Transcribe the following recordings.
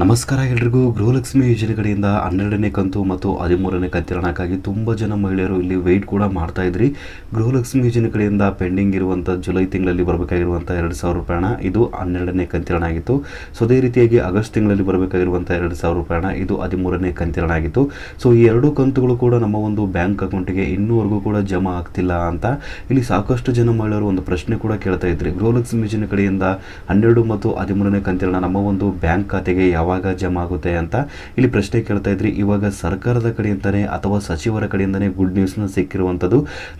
ನಮಸ್ಕಾರ ಎಲ್ರಿಗೂ. ಗೃಹಲಕ್ಷ್ಮಿ ಯೋಜನೆ ಕಡೆಯಿಂದ 12ನೇ ಕಂತು ಮತ್ತು 13ನೇ ಕಂತಿನ ಹಣಕ್ಕಾಗಿ ತುಂಬ ಜನ ಮಹಿಳೆಯರು ಇಲ್ಲಿ ವೆಯ್ಟ್ ಕೂಡ ಮಾಡ್ತಾ ಇದ್ರಿ. ಗೃಹಲಕ್ಷ್ಮಿ ಯೋಜನೆ ಕಡೆಯಿಂದ ಪೆಂಡಿಂಗ್ ಇರುವಂಥ ಜುಲೈ ತಿಂಗಳಲ್ಲಿ ಬರಬೇಕಾಗಿರುವಂಥ 2,000 ರೂಪಾಯಿ ಹಣ ಇದು 12ನೇ ಕಂತಿನ ಹಣ ಆಗಿತ್ತು. ಸೊ ಅದೇ ರೀತಿಯಾಗಿ ಆಗಸ್ಟ್ ತಿಂಗಳಲ್ಲಿ ಬರಬೇಕಾಗಿರುವಂಥ 2,000 ರೂಪಾಯಿ ಹಣ ಇದು 13ನೇ ಕಂತಿನ ಹಣ ಆಗಿತ್ತು. ಸೊ ಈ ಎರಡು ಕಂತುಗಳು ಕೂಡ ನಮ್ಮ ಒಂದು ಬ್ಯಾಂಕ್ ಅಕೌಂಟಿಗೆ ಇನ್ನೂವರೆಗೂ ಕೂಡ ಜಮಾ ಆಗ್ತಿಲ್ಲ ಅಂತ ಇಲ್ಲಿ ಸಾಕಷ್ಟು ಜನ ಮಹಿಳೆಯರು ಒಂದು ಪ್ರಶ್ನೆ ಕೂಡ ಕೇಳ್ತಾ ಇದ್ರಿ. ಗೃಹಲಕ್ಷ್ಮಿ ಯೋಜನೆ ಕಡೆಯಿಂದ 12 ಮತ್ತು 13ನೇ ಕಂತಿನ ಹಣ ನಮ್ಮ ಒಂದು ಬ್ಯಾಂಕ್ ಖಾತೆಗೆ ಯಾವಾಗ ಜಮಾ ಆಗುತ್ತೆ ಅಂತ ಇಲ್ಲಿ ಪ್ರಶ್ನೆ ಕೇಳ್ತಾ ಇದ್ರಿ. ಇವಾಗ ಸರ್ಕಾರದ ಕಡೆಯಿಂದಾನೆ ಅಥವಾ ಸಚಿವರ ಕಡೆಯಿಂದಾನೆ ಗುಡ್ ನ್ಯೂಸ್ನ ಸಿಕ್ಕಿರುವಂಥದ್ದು.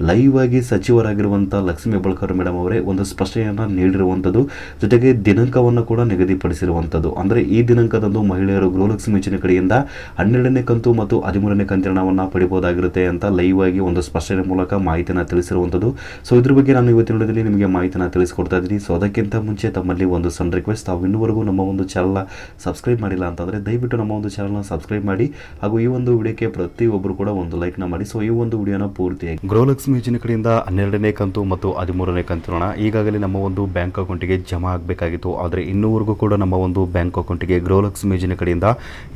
ಲೈವ್ ಆಗಿ ಸಚಿವರಾಗಿರುವಂಥ ಲಕ್ಷ್ಮೀ ಹೆಬ್ಬಾಳ್ಕರ್ ಮೇಡಮ್ ಅವರೇ ಒಂದು ಸ್ಪಷ್ಟನೆಯನ್ನು ನೀಡಿರುವಂಥದ್ದು, ಜೊತೆಗೆ ದಿನಾಂಕವನ್ನು ಕೂಡ ನಿಗದಿಪಡಿಸಿರುವಂಥದ್ದು. ಅಂದರೆ ಈ ದಿನಾಂಕದಂದು ಮಹಿಳೆಯರು ಗೃಹಲಕ್ಷ್ಮಿ ಯೋಜನೆ ಕಡೆಯಿಂದ 12ನೇ ಕಂತು ಮತ್ತು 13ನೇ ಕಂತಿನ ಹಣವನ್ನು ಪಡಿಬಹುದಾಗಿರುತ್ತೆ ಅಂತ ಲೈವ್ ಆಗಿ ಒಂದು ಸ್ಪಷ್ಟನೆ ಮೂಲಕ ಮಾಹಿತಿಯನ್ನು ತಿಳಿಸಿರುವಂಥದ್ದು. ಸೊ ಇದ್ರ ಬಗ್ಗೆ ನಾನು ಇವತ್ತಿನ ವಿಡಿಯೋದಲ್ಲಿ ನಿಮಗೆ ಮಾಹಿತಿಯನ್ನು ತಿಳಿಸ್ಕೊಡ್ತಾ ಇದ್ದೀನಿ. ಸೊ ಅದಕ್ಕಿಂತ ಮುಂಚೆ ತಮ್ಮಲ್ಲಿ ಒಂದು ಸಣ್ಣ ರಿಕ್ವೆಸ್ಟ್, ತಾವು ಇನ್ನೂವರೆಗೂ ನಮ್ಮ ಒಂದು ಚಾನಲ್ನ ಸಬ್ಸ್ಕ್ರೈಬ್ ಮಾಡಿಲ್ಲ ಅಂತಂದರೆ ದಯವಿಟ್ಟು ನಮ್ಮ ಒಂದು ಚಾನಲ್ನ ಸಬ್ಸ್ಕ್ರೈಬ್ ಮಾಡಿ, ಹಾಗೂ ಈ ಒಂದು ವಿಡಿಯೋಕ್ಕೆ ಪ್ರತಿಯೊಬ್ಬರು ಕೂಡ ಒಂದು ಲೈಕ್ನ ಮಾಡಿ. ಸೊ ಈ ಒಂದು ವಿಡಿಯೋನ ಪೂರ್ತಿಯಾಗಿ ಗೃಹಲಕ್ಷ್ಮಿ ಯೋಜನೆ ಕಡೆಯಿಂದ 12ನೇ ಕಂತು ಮತ್ತು 13ನೇ ಕಂತಿನ ಹಣ ಈಗಾಗಲೇ ನಮ್ಮ ಒಂದು ಬ್ಯಾಂಕ್ ಅಕೌಂಟಿಗೆ ಜಮಾ ಆಗಬೇಕಾಗಿತ್ತು. ಆದರೆ ಇನ್ನೂವರೆಗೂ ಕೂಡ ನಮ್ಮ ಒಂದು ಬ್ಯಾಂಕ್ ಅಕೌಂಟಿಗೆ ಗೃಹಲಕ್ಷ್ಮಿ ಯೋಜನೆ ಕಡೆಯಿಂದ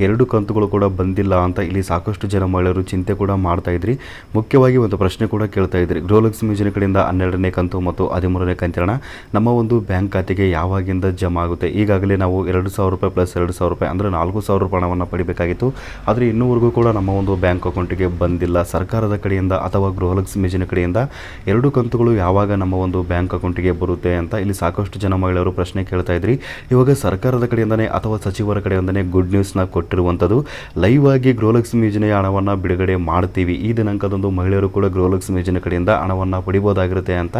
2 ಕಂತುಗಳು ಕೂಡ ಬಂದಿಲ್ಲ ಅಂತ ಇಲ್ಲಿ ಸಾಕಷ್ಟು ಜನ ಮಹಿಳೆಯರು ಚಿಂತೆ ಕೂಡ ಮಾಡ್ತಾ ಇದ್ರಿ. ಮುಖ್ಯವಾಗಿ ಒಂದು ಪ್ರಶ್ನೆ ಕೂಡ ಕೇಳ್ತಾ ಇದ್ರಿ. ಗೃಹಲಕ್ಷ್ಮಿ ಯೋಜನೆ ಕಡೆಯಿಂದ 12ನೇ ಕಂತು ಮತ್ತು 13ನೇ ಕಂತಿನ ಹಣ ನಮ್ಮ ಒಂದು ಬ್ಯಾಂಕ್ ಖಾತೆಗೆ ಯಾವಾಗಿಂದ ಜಮಾ ಆಗುತ್ತೆ? ಈಗಾಗಲೇ ನಾವು 2,000 ರೂಪಾಯಿ ಪ್ಲಸ್ 2,000 ರೂಪಾಯಿ ಅಂದರೆ 4,000 ರೂಪಾಯಿ ಹಣವನ್ನು ಪಡಿಬೇಕಾಗಿತ್ತು. ಆದರೆ ಇನ್ನೂವರೆಗೂ ಕೂಡ ನಮ್ಮ ಒಂದು ಬ್ಯಾಂಕ್ ಅಕೌಂಟಿಗೆ ಬಂದಿಲ್ಲ. ಸರ್ಕಾರದ ಕಡೆಯಿಂದ ಅಥವಾ ಗೃಹಲಕ್ಷ್ಮಿ ಯೋಜನೆ ಕಡೆಯಿಂದ 2 ಕಂತುಗಳು ಯಾವಾಗ ನಮ್ಮ ಒಂದು ಬ್ಯಾಂಕ್ ಅಕೌಂಟಿಗೆ ಬರುತ್ತೆ ಅಂತ ಇಲ್ಲಿ ಸಾಕಷ್ಟು ಜನ ಮಹಿಳೆಯರು ಪ್ರಶ್ನೆ ಕೇಳ್ತಾ ಇದ್ರಿ. ಇವಾಗ ಸರ್ಕಾರದ ಕಡೆಯಿಂದನೇ ಅಥವಾ ಸಚಿವರ ಕಡೆಯಿಂದನೇ ಗುಡ್ ನ್ಯೂಸ್ನ ಕೊಟ್ಟಿರುವಂಥದ್ದು. ಲೈವ್ ಆಗಿ ಗೃಹಲಕ್ಷ್ಮಿ ಯೋಜನೆಯ ಹಣವನ್ನು ಬಿಡುಗಡೆ ಮಾಡ್ತೀವಿ, ಈ ದಿನಾಂಕದಂದು ಮಹಿಳೆಯರು ಕೂಡ ಗೃಹಲಕ್ಷ್ಮಿ ಯೋಜನೆ ಕಡೆಯಿಂದ ಹಣವನ್ನು ಪಡಿಬಹುದಾಗಿರುತ್ತೆ ಅಂತ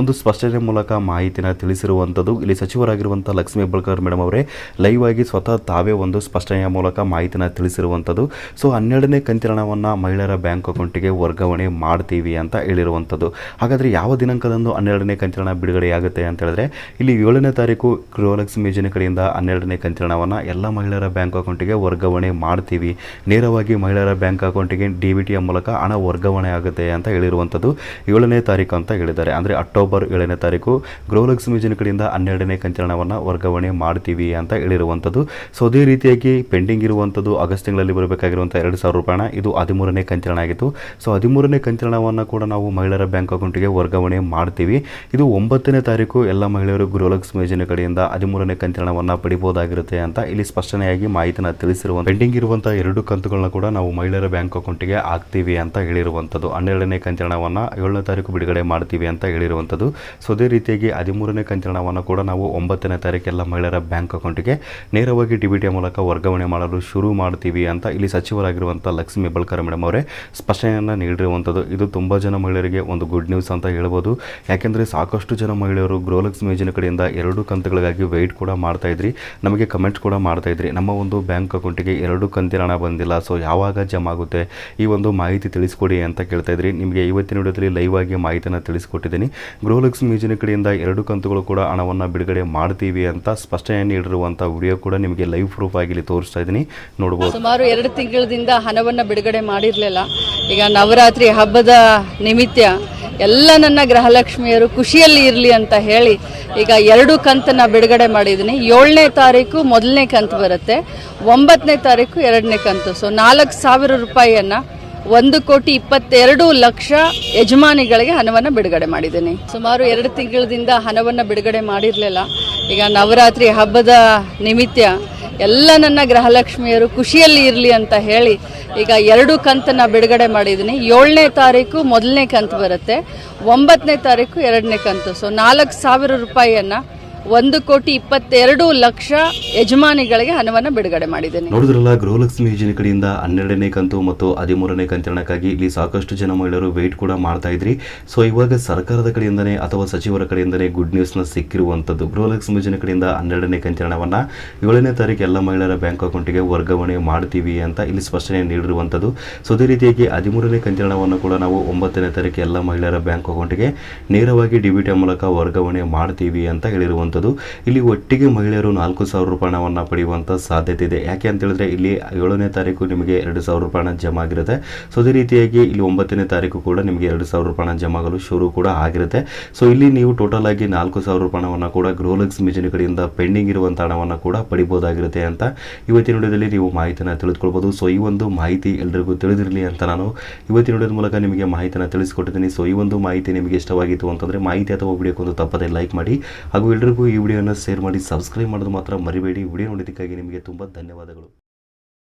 ಒಂದು ಸ್ಪಷ್ಟನೆ ಮೂಲಕ ಮಾಹಿತಿನ ತಿಳಿಸಿರುವಂಥದ್ದು. ಇಲ್ಲಿ ಸಚಿವರಾಗಿರುವಂಥ ಲಕ್ಷ್ಮೀ ಹೆಬ್ಬಾಳ್ಕರ್ ಮೇಡಮ್ ಅವರೇ ಲೈವ್ ಆಗಿ ಸ್ವತಃ ತಾವೇ ಒಂದು ಸ್ಪಷ್ಟನೆಯ ಮೂಲಕ ಮಾಹಿತಿನ ತಿಳಿಸಿರುವಂಥದ್ದು. ಸೊ 12ನೇ ಕಂತಿನ ಹಣವನ್ನು ಮಹಿಳೆಯರ ಬ್ಯಾಂಕ್ ಅಕೌಂಟಿಗೆ ವರ್ಗಾವಣೆ ಮಾಡ್ತೀವಿ ಅಂತ ಹೇಳಿರುವಂಥದ್ದು. ಹಾಗಾದರೆ ಯಾವ ದಿನಾಂಕದಂದು 12ನೇ ಕಂತಿನ ಹಣ ಬಿಡುಗಡೆಯಾಗುತ್ತೆ ಅಂತ ಹೇಳಿದ್ರೆ ಇಲ್ಲಿ 7ನೇ ತಾರೀಕು ಗೃಹಲಕ್ಷ್ಮಿ ಯೋಜನೆ ಕಡೆಯಿಂದ 12ನೇ ಕಂತಿನ ಹಣವನ್ನು ಎಲ್ಲ ಮಹಿಳೆಯರ ಬ್ಯಾಂಕ್ ಅಕೌಂಟಿಗೆ ವರ್ಗಾವಣೆ ಮಾಡ್ತೀವಿ. ನೇರವಾಗಿ ಮಹಿಳೆಯರ ಬ್ಯಾಂಕ್ ಅಕೌಂಟಿಗೆ DBT ಮೂಲಕ ಹಣ ವರ್ಗಾವಣೆ ಆಗುತ್ತೆ ಅಂತ ಹೇಳಿರುವಂಥದ್ದು. 7ನೇ ತಾರೀಕು ಅಂತ ಹೇಳಿದ್ದಾರೆ. ಅಂದರೆ ಅಕ್ಟೋಬರ್ 7ನೇ ತಾರೀಕು ಗೃಹಲಕ್ಷ್ಮಿ ಯೋಜನೆ ಕಡೆಯಿಂದ 12ನೇ ಕಂತಿನ ಹಣವನ್ನು ವರ್ಗಾವಣೆ ಮಾಡ್ತೀವಿ ಅಂತ ಹೇಳಿರುವಂಥದ್ದು. ಸೊ ಅದೇ ರೀತಿಯಾಗಿ ಪೆಂಡಿಂಗ್ ಇರುವಂಥದ್ದು ಆಗಸ್ಟ್ ತಿಂಗಳಲ್ಲಿ ಬರಬೇಕಾಗಿರುವಂಥ 2,000 ರೂಪಾಯಿ ಹಣ ಇದು 13ನೇ ಕಂತಿನ ಹಣ ಆಗಿತ್ತು. ಸೊ 13ನೇ ಕಂತಿನ ಹಣವನ್ನು ಕೂಡ ನಾವು ಮಹಿಳೆಯರ ಬ್ಯಾಂಕ್ ಅಕೌಂಟಿಗೆ ವರ್ಗಾವಣೆ ಮಾಡ್ತೀವಿ. ಇದು 9ನೇ ತಾರೀಕು ಎಲ್ಲ ಮಹಿಳೆಯರು ಗೃಹಲಕ್ಷ್ಮಿ ಯೋಜನೆ ಕಡೆಯಿಂದ 13ನೇ ಕಂತಿನ ಹಣವನ್ನು ಪಡಿಬಹುದಾಗಿರುತ್ತೆ ಅಂತ ಇಲ್ಲಿ ಸ್ಪಷ್ಟನೆಯಾಗಿ ಮಾಹಿತಿನ ತಿಳಿಸಿರುವ ಪೆಂಡಿಂಗ್ ಇರುವಂಥ 2 ಕಂತುಗಳನ್ನ ಕೂಡ ನಾವು ಮಹಿಳೆಯರ ಬ್ಯಾಂಕ್ ಅಕೌಂಟಿಗೆ ಹಾಕ್ತೀವಿ ಅಂತ ಹೇಳಿರುವಂಥದ್ದು. 12ನೇ ಕಂತಿನ ಹಣವನ್ನು 7ನೇ ತಾರೀಕು ಬಿಡುಗಡೆ ಮಾಡ್ತೀವಿ ಅಂತ ಹೇಳಿರುವಂಥದ್ದು. ಸೊ ಅದೇ ರೀತಿಯಾಗಿ 13ನೇ ಕಂತಿನ ಹಣವನ್ನು ಕೂಡ ನಾವು 9ನೇ ತಾರೀಕು ಎಲ್ಲ ಮಹಿಳೆಯರ ಬ್ಯಾಂಕ್ ಅಕೌಂಟಿಗೆ ನೇರವಾಗಿ DBT ಮೂಲಕ ವರ್ಗಾವಣೆ ಮಾಡಲು ಶುರು ಮಾಡ್ತೀವಿ ಅಂತ ಇಲ್ಲಿ ಸಚಿವರಾಗಿರುವಂಥ ಲಕ್ಷ್ಮೀ ಹೆಬ್ಬಾಳ್ಕರ್ ಮೇಡಮ್ ಅವರೇ ಸ್ಪಷ್ಟನೆಯನ್ನು ನೀಡಿರುವಂಥದ್ದು. ಇದು ತುಂಬ ಜನ ಮಹಿಳೆಯರಿಗೆ ಒಂದು ಗುಡ್ ನ್ಯೂಸ್ ಅಂತ ಹೇಳ್ಬೋದು. ಯಾಕೆಂದರೆ ಸಾಕಷ್ಟು ಜನ ಮಹಿಳೆಯರು ಗೃಹಲಕ್ಷ್ಮಿ ಯೋಜನೆ ಕಡೆಯಿಂದ 2 ಕಂತುಗಳಿಗಾಗಿ ವೆಯ್ಟ್ ಕೂಡ ಮಾಡ್ತಾ ಇದ್ರಿ. ನಮಗೆ ಕಮೆಂಟ್ಸ್ ಕೂಡ ಮಾಡ್ತಾ ಇದ್ರಿ, ನಮ್ಮ ಒಂದು ಬ್ಯಾಂಕ್ ಅಕೌಂಟಿಗೆ 2 ಕಂತಿನ ಹಣ ಬಂದಿಲ್ಲ, ಸೊ ಯಾವಾಗ ಜಮಾ ಆಗುತ್ತೆ ಈ ಒಂದು ಮಾಹಿತಿ ತಿಳಿಸ್ಕೊಡಿ ಅಂತ ಕೇಳ್ತಾ ಇದ್ರಿ. ನಿಮಗೆ ಇವತ್ತಿನ ವಿಡಿಯೋದಲ್ಲಿ ಲೈವ್ ಆಗಿ ಮಾಹಿತಿಯನ್ನು ತಿಳಿಸ್ಕೊಟ್ಟಿದ್ದೀನಿ. ಗೃಹಲಕ್ಷ್ಮಿ ಯೋಜನೆ ಕಡೆಯಿಂದ 2 ಕಂತುಗಳು ಕೂಡ ಹಣವನ್ನು ಬಿಡುಗಡೆ ಮಾಡ್ತೀವಿ ಅಂತ ಸ್ಪಷ್ಟನೆ ನೀಡಿರುವಂಥ ವಿಡಿಯೋ ಕೂಡ ನಿಮಗೆ ಲೈವ್ ಪ್ರೂಫ್ ಆಗಿ ಇಲ್ಲಿ ತೋರಿಸ್ತಾ ಇದ್ದೀನಿ, ನೋಡಬಹುದು. ಸುಮಾರು 2 ತಿಂಗಳಿಂದ ಹಣವನ್ನು ಬಿಡುಗಡೆ ಮಾಡಿರಲಿಲ್ಲ. ಈಗ ನವರಾತ್ರಿ ಹಬ್ಬದ ನಿಮಿತ್ತ ಎಲ್ಲ ನನ್ನ ಗೃಹಲಕ್ಷ್ಮಿಯರು ಖುಷಿಯಲ್ಲಿ ಇರಲಿ ಅಂತ ಹೇಳಿ ಈಗ 2 ಕಂತನ್ನ ಬಿಡುಗಡೆ ಮಾಡಿದ್ದೀನಿ. 7ನೇ ತಾರೀಕು 1ನೇ ಕಂತು ಬರುತ್ತೆ, 9ನೇ ತಾರೀಕು 2ನೇ ಕಂತು. ಸೊ 4,000 ರೂಪಾಯಿಯನ್ನು 1,22,00,000 ಯಜಮಾನಿಗಳಿಗೆ ಹಣವನ್ನು ಬಿಡುಗಡೆ ಮಾಡಿದ್ದೀನಿ. ಸುಮಾರು 2 ತಿಂಗಳಿಂದ ಹಣವನ್ನು ಬಿಡುಗಡೆ ಮಾಡಿರಲಿಲ್ಲ. ಈಗ ನವರಾತ್ರಿ ಹಬ್ಬದ ನಿಮಿತ್ತ ಎಲ್ಲ ನನ್ನ ಗೃಹಲಕ್ಷ್ಮಿಯರು ಖುಷಿಯಲ್ಲಿ ಇರಲಿ ಅಂತ ಹೇಳಿ ಈಗ 2 ಕಂತನ್ನ ಬಿಡುಗಡೆ ಮಾಡಿದ್ದೀನಿ. 7ನೇ ತಾರೀಕು 1ನೇ ಕಂತು ಬರುತ್ತೆ, 9ನೇ ತಾರೀಕು 2ನೇ ಕಂತು. ಸೊ 4,000 ರೂಪಾಯಿಯನ್ನು 1,22,00,000 ಯಜಮಾನಿಗಳಿಗೆ ಹಣವನ್ನು ಬಿಡುಗಡೆ ಮಾಡಿದ್ದೇನೆ. ನೋಡಿದ್ರಲ್ಲ, ಗೃಹಲಕ್ಷ್ಮಿ ಯೋಜನೆ ಕಡೆಯಿಂದ 12ನೇ ಕಂತು ಮತ್ತು 13ನೇ ಕಂತಿನ ಹಣಕ್ಕಾಗಿ ಇಲ್ಲಿ ಸಾಕಷ್ಟು ಜನ ಮಹಿಳೆಯರು ವೆಯ್ಟ್ ಕೂಡ ಮಾಡ್ತಾ ಇದ್ರಿ. ಸೊ ಇವಾಗ ಸರ್ಕಾರದ ಕಡೆಯಿಂದನೇ ಅಥವಾ ಸಚಿವರ ಕಡೆಯಿಂದನೇ ಗುಡ್ ನ್ಯೂಸ್ನ ಸಿಕ್ಕಿರುವಂಥದ್ದು. ಗೃಹಲಕ್ಷ್ಮಿ ಯೋಜನೆ ಕಡೆಯಿಂದ 12ನೇ ಕಂತಿನ ಹಣವನ್ನು 7ನೇ ತಾರೀಕು ಎಲ್ಲ ಮಹಿಳೆಯರ ಬ್ಯಾಂಕ್ ಅಕೌಂಟಿಗೆ ವರ್ಗಾವಣೆ ಮಾಡ್ತೀವಿ ಅಂತ ಇಲ್ಲಿ ಸ್ಪಷ್ಟನೆ ನೀಡಿರುವಂಥದ್ದು. ಸೊ ಅದೇ ರೀತಿಯಾಗಿ 13ನೇ ಕಂತಿನ ಹಣವನ್ನು ಕೂಡ ನಾವು 9ನೇ ತಾರೀಕು ಎಲ್ಲ ಮಹಿಳೆಯರ ಬ್ಯಾಂಕ್ ಅಕೌಂಟಿಗೆ ನೇರವಾಗಿ DBT ಮೂಲಕ ವರ್ಗಾವಣೆ ಮಾಡ್ತೀವಿ ಅಂತ ಹೇಳಿರುವಂಥದ್ದು. ಇರುವಂಥದ್ದು. ಇಲ್ಲಿ ಒಟ್ಟಿಗೆ ಮಹಿಳೆಯರು 4,000 ರೂಪಾಯಿ ಹಣವನ್ನು ಪಡೆಯುವಂಥ ಸಾಧ್ಯತೆ ಇದೆ. ಯಾಕೆ ಅಂತ ಹೇಳಿದ್ರೆ ಇಲ್ಲಿ 7ನೇ ತಾರೀಕು ನಿಮಗೆ 2,000 ರೂಪಾಯಿ ಹಣ ಜಮಾ ಆಗಿರುತ್ತೆ. ಸೊ ಅದೇ ರೀತಿಯಾಗಿ ಇಲ್ಲಿ 9ನೇ ತಾರೀಕು ಕೂಡ ನಿಮಗೆ 2,000 ರೂಪಾಯಿ ಹಣ ಜಮಾ ಆಗಲು ಶುರು ಕೂಡ ಆಗಿರುತ್ತೆ. ಸೊ ಇಲ್ಲಿ ನೀವು ಟೋಟಲ್ ಆಗಿ 4,000 ರೂಪಾಯಿ ಹಣವನ್ನು ಕೂಡ ಗೃಹಲಕ್ಷ್ಮಿ ಯೋಜನೆ ಕಡೆಯಿಂದ ಪೆಂಡಿಂಗ್ ಇರುವಂಥ ಹಣವನ್ನು ಕೂಡ ಪಡಿಬಹುದಾಗಿರುತ್ತೆ ಅಂತ ಇವತ್ತಿನ ವಿಡಿಯೋದಲ್ಲಿ ನೀವು ಮಾಹಿತಿಯನ್ನು ತಿಳಿದುಕೊಳ್ಬೋದು. ಸೊ ಈ ಒಂದು ಮಾಹಿತಿ ಎಲ್ಲರಿಗೂ ತಿಳಿದಿರಲಿ ಅಂತ ನಾನು ಇವತ್ತಿನ ವಿಡಿಯೋದ ಮೂಲಕ ನಿಮಗೆ ಮಾಹಿತಿಯನ್ನು ತಿಳಿಸಿಕೊಟ್ಟಿದ್ದೀನಿ. ಸೊ ಈ ಒಂದು ಮಾಹಿತಿ ನಿಮಗೆ ಇಷ್ಟವಾಗಿತ್ತು ಅಂತಂದರೆ ಮಾಹಿತಿ ಅಥವಾ ವಿಡಿಯೋಕ್ಕೊಂದು ತಪ್ಪದೇ ಲೈಕ್ ಮಾಡಿ ಹಾಗೂ ಎಲ್ಲರಿಗೂ ಈ ವಿಡಿಯೋನ ಶೇರ್ ಮಾಡಿ, ಸಬ್ಸ್ಕ್ರೈಬ್ ಮಾಡೋದು ಮಾತ್ರ ಮರಿಬೇಡಿ. ವಿಡಿಯೋ ನೋಡಿದ್ದಕ್ಕಾಗಿ ನಿಮಗೆ ತುಂಬ ಧನ್ಯವಾದಗಳು.